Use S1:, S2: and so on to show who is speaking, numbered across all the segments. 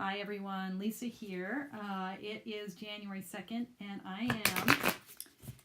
S1: Hi everyone, Lisa here. It is January 2nd and I am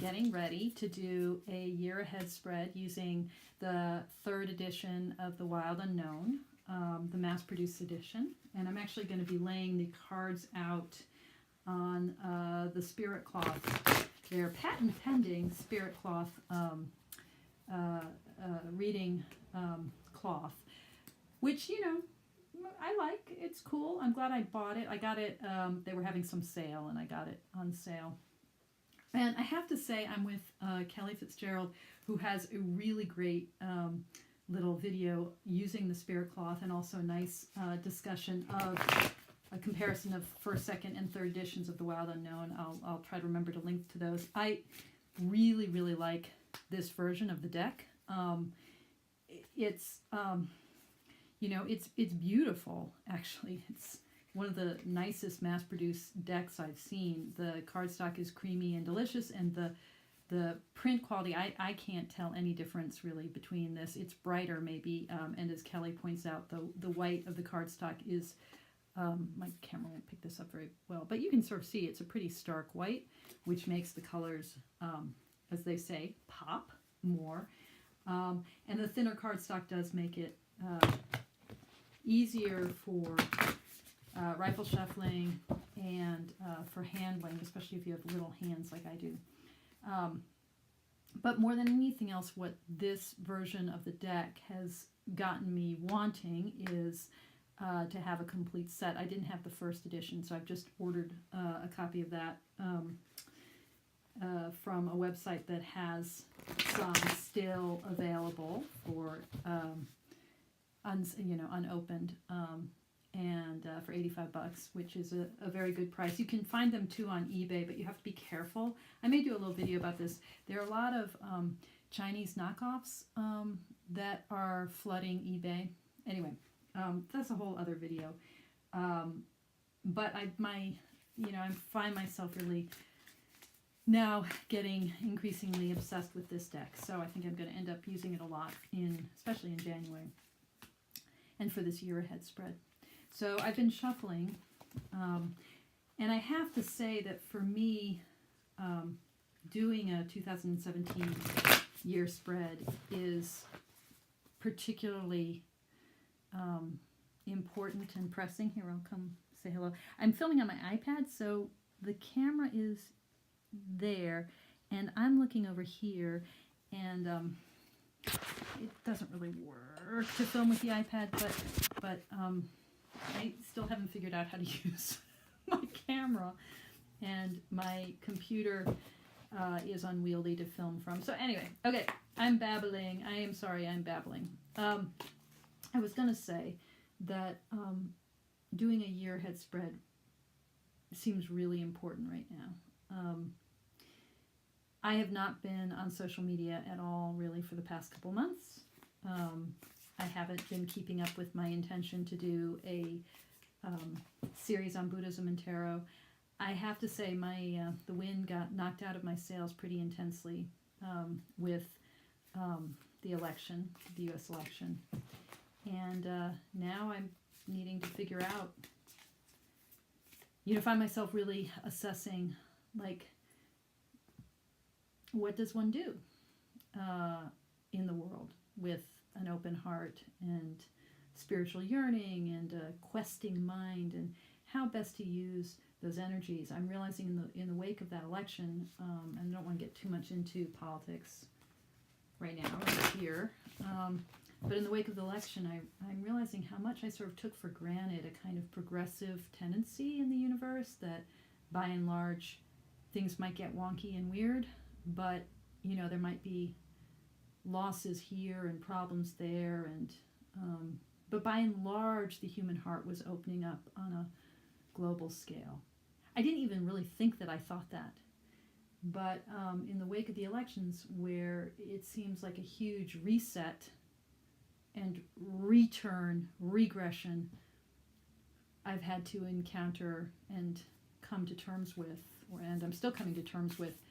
S1: getting ready to do a year ahead spread using the third edition of the Wild Unknown, the mass-produced edition. And I'm actually going to be laying the cards out on the Spirit Cloth. They're patent pending Spirit Cloth reading cloth, which, you know, I like. It's cool. I'm glad I bought it. I got it, they were having some sale and I got it on sale. And I have to say I'm with Kelly Fitzgerald, who has a really great little video using the Spirit Cloth, and also a nice discussion of a comparison of first, second, and third editions of the Wild Unknown. I'll try to remember to link to those. I really, really like this version of the deck. It's you know, it's beautiful, actually. It's one of the nicest mass-produced decks I've seen. The cardstock is creamy and delicious, and the print quality, I can't tell any difference, really, between this. It's brighter, maybe, and as Kelly points out, the white of the cardstock is, my camera won't pick this up very well, but you can sort of see it's a pretty stark white, which makes the colors, as they say, pop more. And the thinner cardstock does make it easier for rifle shuffling and for handling, especially if you have little hands like I do. But more than anything else, what this version of the deck has gotten me wanting is to have a complete set. I didn't have the first edition, so I've just ordered a copy of that from a website that has some still available for unopened, and for $85, which is a very good price. You can find them too on eBay, but you have to be careful. I may do a little video about this. There are a lot of Chinese knockoffs that are flooding eBay. Anyway, that's a whole other video. But I find myself really now getting increasingly obsessed with this deck. So I think I'm going to end up using it a lot, especially in January, and for this year ahead spread. So I've been shuffling, and I have to say that for me, doing a 2017 year spread is particularly important and pressing. Here, I'll come say hello. I'm filming on my iPad, so the camera is there, and I'm looking over here, and it doesn't really work to film with the iPad, but I still haven't figured out how to use my camera, and my computer is unwieldy to film from. So anyway, okay, I'm babbling. I am sorry, I'm babbling. I was going to say that doing a year ahead spread seems really important right now. I have not been on social media at all, really, for the past couple months. I haven't been keeping up with my intention to do a series on Buddhism and tarot. I have to say the wind got knocked out of my sails pretty intensely with the election, the U.S. election. And now I'm needing to figure out, find myself really assessing, like, what does one do in the world with an open heart and spiritual yearning and a questing mind, and how best to use those energies. I'm realizing in the wake of that election, and I don't want to get too much into politics right now, right here, but in the wake of the election, I'm realizing how much I sort of took for granted a kind of progressive tendency in the universe, that by and large things might get wonky and weird, but there might be losses here and problems there, and but by and large the human heart was opening up on a global scale. I didn't even really think that I thought that, but in the wake of the elections, where it seems like a huge reset and regression, I've had to encounter and come to terms with, and I'm still coming to terms with,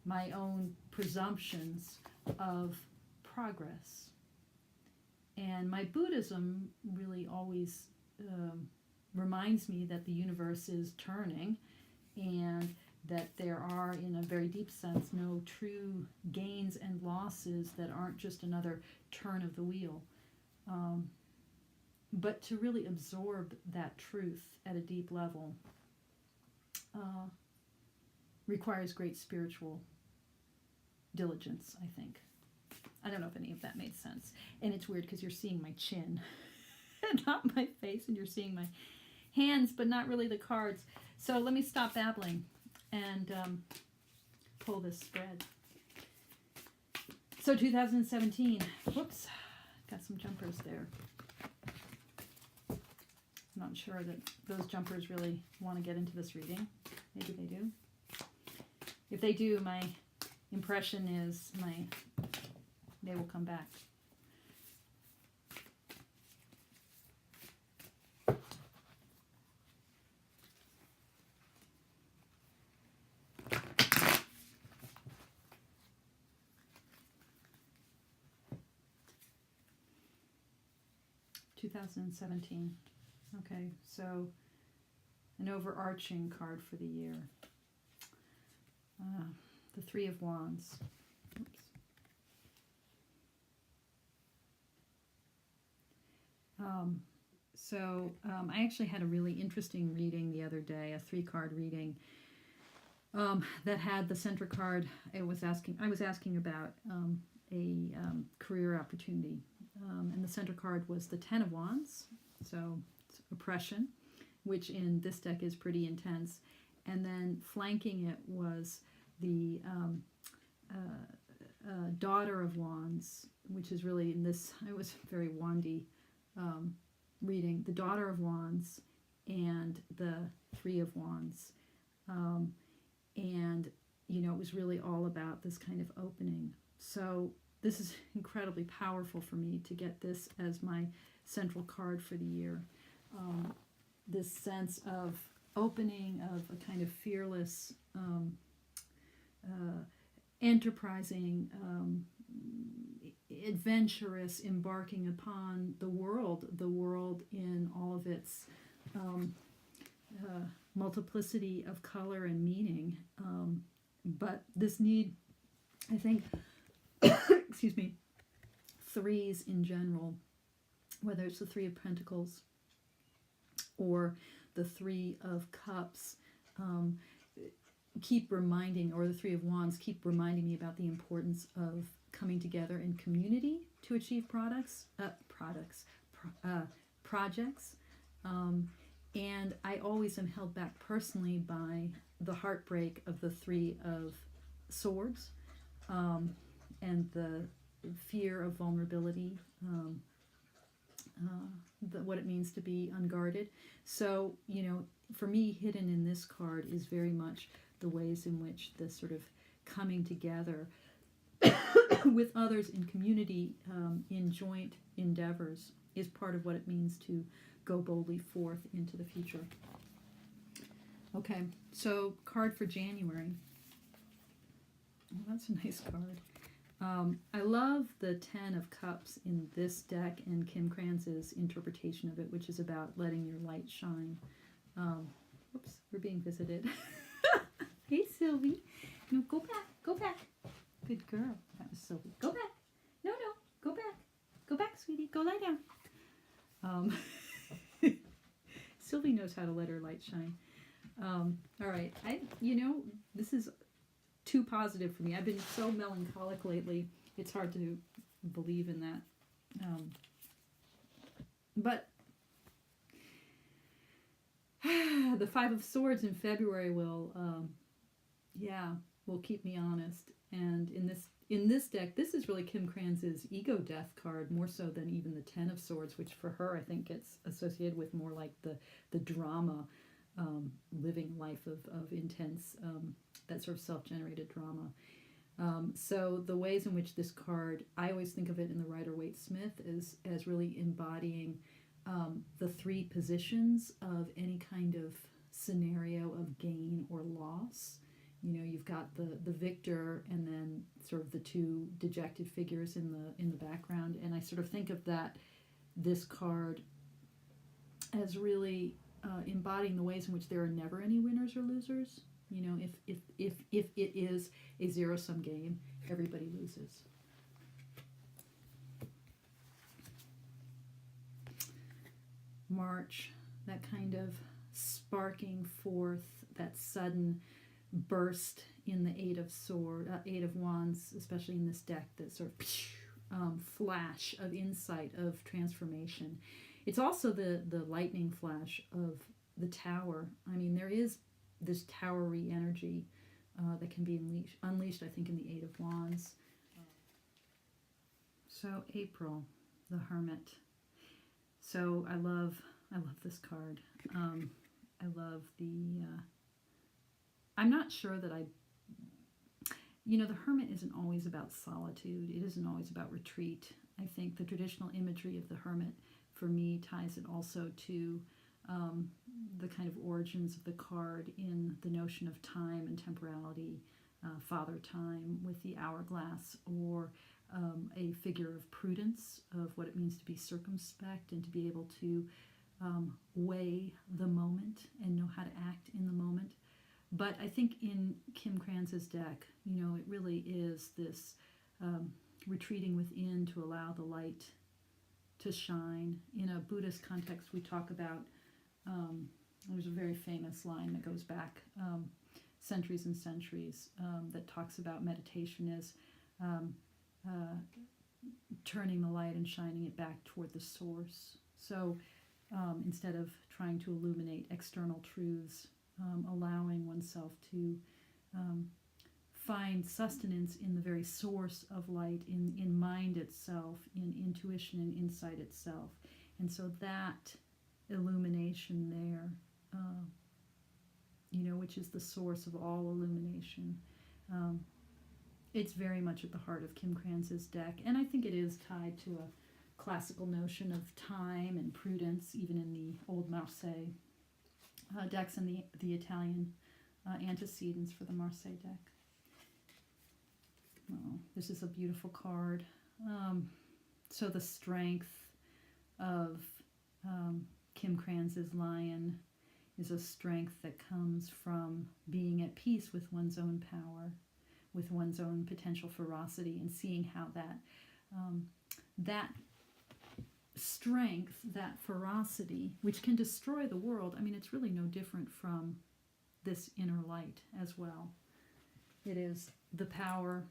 S1: my own presumptions of progress. And my Buddhism really always reminds me that the universe is turning, and that there are, in a very deep sense, no true gains and losses that aren't just another turn of the wheel. But to really absorb that truth at a deep level requires great spiritual diligence, I think. I don't know if any of that made sense. And it's weird because you're seeing my chin, not my face, and you're seeing my hands, but not really the cards. So let me stop babbling and pull this spread. So 2017, whoops, got some jumpers there. I'm not sure that those jumpers really want to get into this reading. Maybe they do. If they do, my impression is they will come back. $2017. Okay, so an overarching card for the year. The Three of Wands. Oops. I actually had a really interesting reading the other day, a 3-card reading that had the center card. I was asking about a career opportunity, and the center card was the Ten of Wands, so it's oppression, which in this deck is pretty intense, and then flanking it was the Daughter of Wands, which is really in this, I was very wandy reading, the Daughter of Wands and the Three of Wands. And, you know, it was really all about this kind of opening. So this is incredibly powerful for me to get this as my central card for the year. This sense of opening, of a kind of fearless, enterprising, adventurous embarking upon the world in all of its multiplicity of color and meaning. But this need, I think, excuse me, threes in general, whether it's the Three of Pentacles or the Three of Cups, keep reminding, or the Three of Wands, keep reminding me about the importance of coming together in community to achieve projects. And I always am held back personally by the heartbreak of the Three of Swords, and the fear of vulnerability, what it means to be unguarded. So, you know, for me, hidden in this card is very much the ways in which this sort of coming together with others in community, in joint endeavors, is part of what it means to go boldly forth into the future. Okay, so card for January. Oh, that's a nice card. I love the Ten of Cups in this deck and Kim Kranz's interpretation of it, which is about letting your light shine. Oops, we're being visited. Hey, Sylvie. No, go back. Go back. Good girl. That was Sylvie. Go back. No, go back. Go back, sweetie. Go lie down. Sylvie knows how to let her light shine. All right. This is too positive for me. I've been so melancholic lately. It's hard to believe in that. But the Five of Swords in February will keep me honest. And in this deck, this is really Kim Kranz's ego death card, more so than even the Ten of Swords, which for her I think gets associated with more like the drama, living life of intense, that sort of self-generated drama. So the ways in which this card, I always think of it in the Rider-Waite-Smith as really embodying the three positions of any kind of scenario of gain or loss. You know, you've got the victor and then sort of the two dejected figures in the background. And I sort of think of this card as really embodying the ways in which there are never any winners or losers. You know, if it is a zero-sum game, everybody loses. March, that kind of sparking forth, that sudden burst in the Eight of Wands, especially in this deck, that sort of flash of insight, of transformation. It's also the lightning flash of the Tower. I mean, there is this towery energy that can be unleashed, I think, in the Eight of Wands. So April, the Hermit. So I love this card. I love the. I'm not sure that the Hermit isn't always about solitude. It isn't always about retreat. I think the traditional imagery of the Hermit, for me, ties it also to the kind of origins of the card in the notion of time and temporality, Father Time with the hourglass, or a figure of prudence, of what it means to be circumspect and to be able to weigh the moment and know how to act in the moment. But I think in Kim Kranz's deck, it really is this retreating within to allow the light to shine. In a Buddhist context, we talk about, there's a very famous line that goes back centuries and centuries that talks about meditation as turning the light and shining it back toward the source. So instead of trying to illuminate external truths, allowing oneself to find sustenance in the very source of light, in mind itself, in intuition and insight itself. And so that illumination there, which is the source of all illumination, it's very much at the heart of Kim Kranz's deck. And I think it is tied to a classical notion of time and prudence, even in the old Marseille decks and the Italian antecedents for the Marseille deck. Oh, this is a beautiful card. So the strength of Kim Kranz's Lion is a strength that comes from being at peace with one's own power, with one's own potential ferocity, and seeing how that strength, that ferocity, which can destroy the world, I mean, it's really no different from this inner light as well. It is the power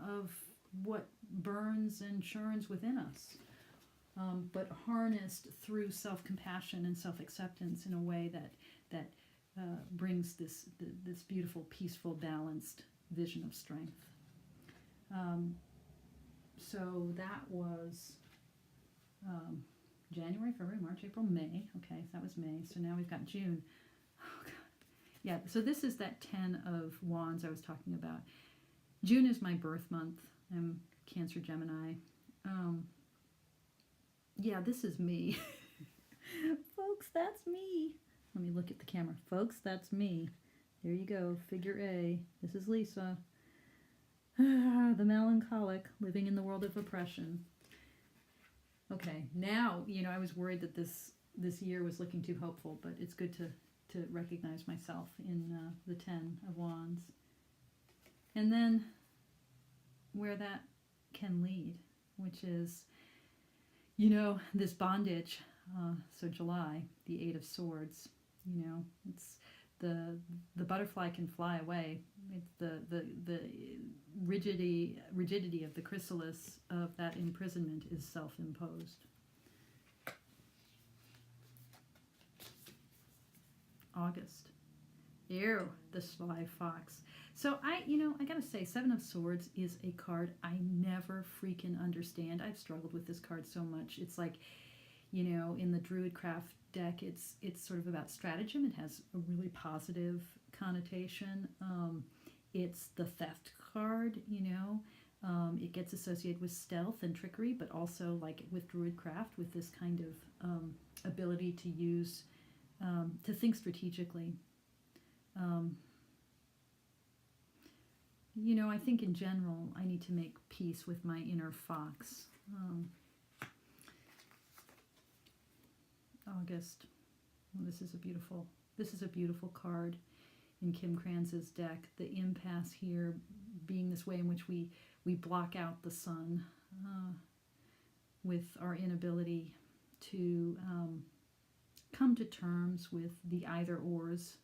S1: of what burns and churns within us, but harnessed through self-compassion and self-acceptance in a way that brings this beautiful, peaceful, balanced vision of strength. So that was January, February, March, April, May. Okay, so that was May. So now we've got June. Oh, God. Yeah, so this is that 10 of Wands I was talking about. June is my birth month. I'm Cancer Gemini. Yeah, this is me. Folks, that's me. Let me look at the camera. Folks, that's me. There you go, figure A. This is Lisa. The melancholic, living in the world of oppression. Okay, now, I was worried that this year was looking too hopeful, but it's good to recognize myself in the 10 of Wands. And then where that can lead, which is, this bondage. So July, the 8 of Swords, it's the butterfly can fly away. It's the rigidity of the chrysalis of that imprisonment is self-imposed. August. Ew, the sly fox. So I gotta say, 7 of Swords is a card I never freaking understand. I've struggled with this card so much. It's like, in the Druidcraft deck, it's sort of about stratagem. It has a really positive connotation. It's the theft card, it gets associated with stealth and trickery, but also, like with Druidcraft, with this kind of ability to use, to think strategically. I think in general, I need to make peace with my inner fox. August. Well, this is a beautiful card in Kim Kranz's deck. The impasse here being this way in which we block out the sun with our inability to come to terms with the either ors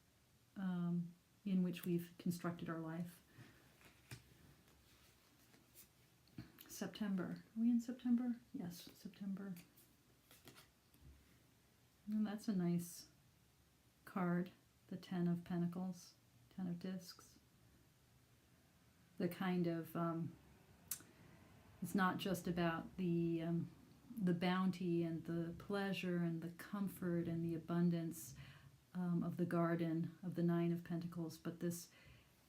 S1: in which we've constructed our life. September. Are we in September? Yes, September. And that's a nice card, the Ten of Pentacles, Ten of Discs. The kind of, it's not just about the bounty and the pleasure and the comfort and the abundance of the garden of the Nine of Pentacles, but this,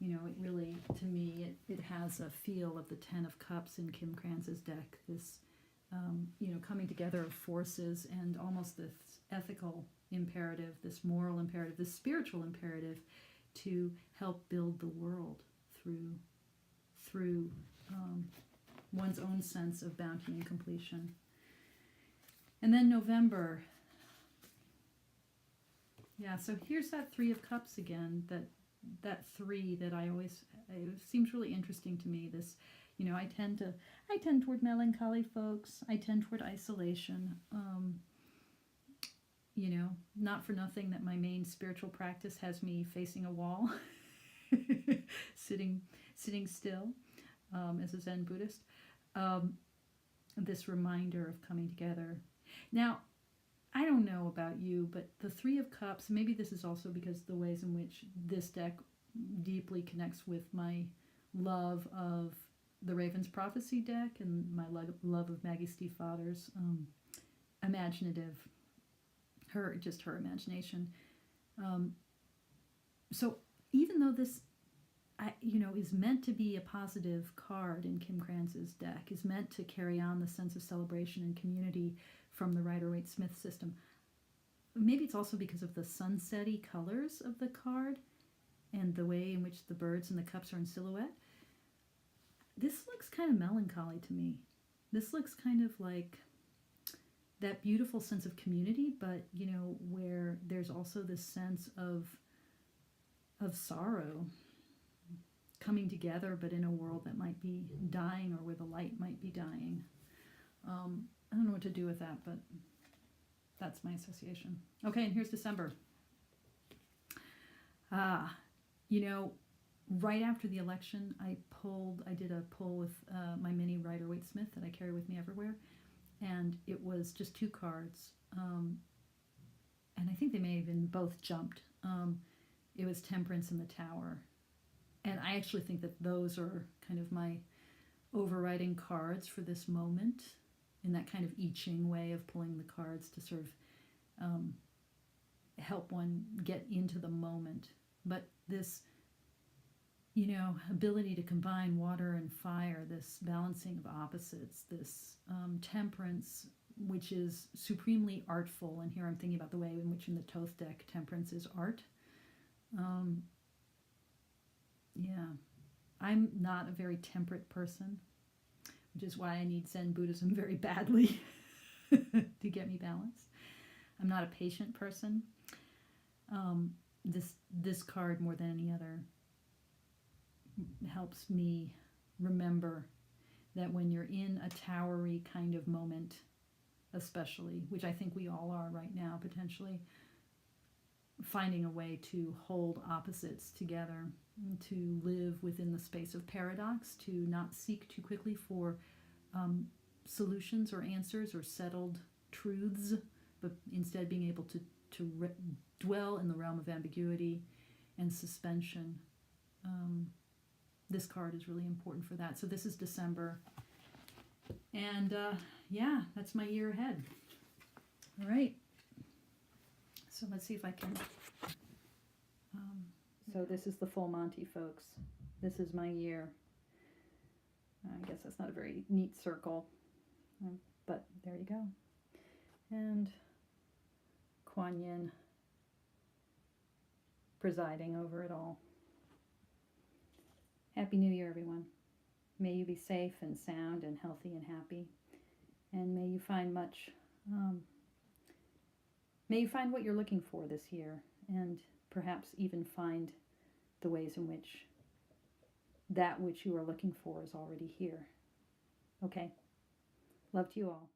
S1: it really, to me, it has a feel of the Ten of Cups in Kim Kranz's deck, this, coming together of forces and almost this ethical imperative, this moral imperative, this spiritual imperative to help build the world through one's own sense of bounty and completion. And then November. Yeah, so here's that Three of Cups again, that three that it seems really interesting to me. This, I tend toward melancholy, folks. I tend toward isolation. Not for nothing that my main spiritual practice has me facing a wall, sitting still, as a Zen Buddhist. This reminder of coming together. Now, I don't know about you, but the Three of Cups, maybe this is also because the ways in which this deck deeply connects with my love of the Raven's Prophecy deck and my love of Maggie Stiefvater's imaginative, her imagination. So even though this, is meant to be a positive card in Kim Kranz's deck, is meant to carry on the sense of celebration and community from the Rider-Waite-Smith system, maybe it's also because of the sunsetty colors of the card and the way in which the birds and the cups are in silhouette. This looks kind of melancholy to me. This looks kind of like that beautiful sense of community, but where there's also this sense of sorrow coming together, but in a world that might be dying, or where the light might be dying. I don't know what to do with that, but that's my association. Okay, and here's December. Right after the election, I did a poll with my mini Rider-Waite-Smith that I carry with me everywhere, and it was just two cards, and I think they may have even both jumped. It was Temperance and the Tower, and I actually think that those are kind of my overriding cards for this moment, in that kind of I Ching way of pulling the cards to sort of help one get into the moment. But this, ability to combine water and fire, this balancing of opposites, this temperance, which is supremely artful. And here I'm thinking about the way in which in the Thoth deck, temperance is art. I'm not a very temperate person, which is why I need Zen Buddhism very badly to get me balanced. I'm not a patient person. This card, more than any other, helps me remember that when you're in a towery kind of moment, especially, which I think we all are right now, potentially, finding a way to hold opposites together, to live within the space of paradox, to not seek too quickly for solutions or answers or settled truths, but instead being able to dwell in the realm of ambiguity and suspension. This card is really important for that. So this is December. And that's my year ahead. All right. So let's see if I can. So this is the full Monty, folks. This is my year. I guess that's not a very neat circle, but there you go. And Kuan Yin presiding over it all. Happy New Year, everyone. May you be safe and sound and healthy and happy. And may you find much May you find what you're looking for this year, and perhaps even find the ways in which that which you are looking for is already here. Okay? Love to you all.